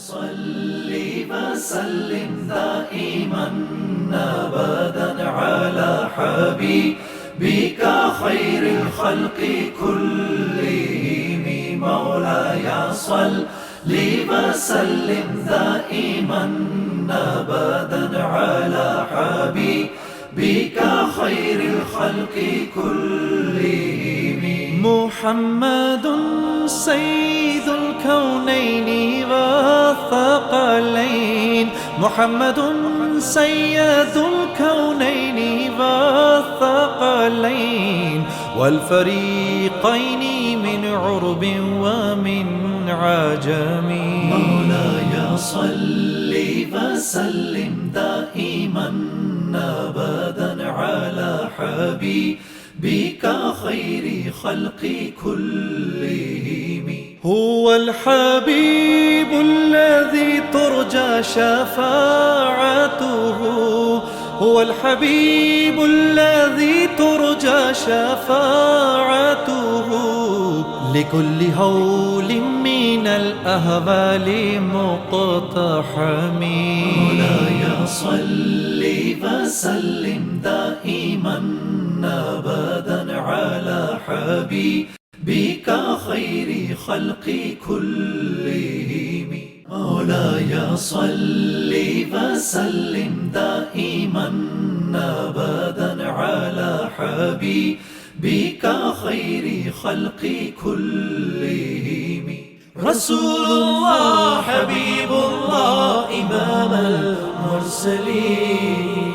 صل وسلم دائما أبدا على حبيبك خير الخلق كلهم مولاي صل وسلم دائما أبدا على حبيبك خير الخلق كلهم محمد سيد الكونين والثقلين محمد سيد الكونين والثقلين والفريقين من عرب ومن عجم مولاي صل وسلم دائما أبدا على حبيبك خير خلق كلهم هو الحبيب الذي ترجى شفاعته هو الحبيب الذي ترجى شفاعته لكل هول من الأهوال مقتحم مولاي صل وسلم دائما أبدا على حبيبك خير خلق كلهم مولاي صل وسلم دائما أبدا على حبيبك خير خلق كلهم رسول الله حبيب الله إمام المرسلين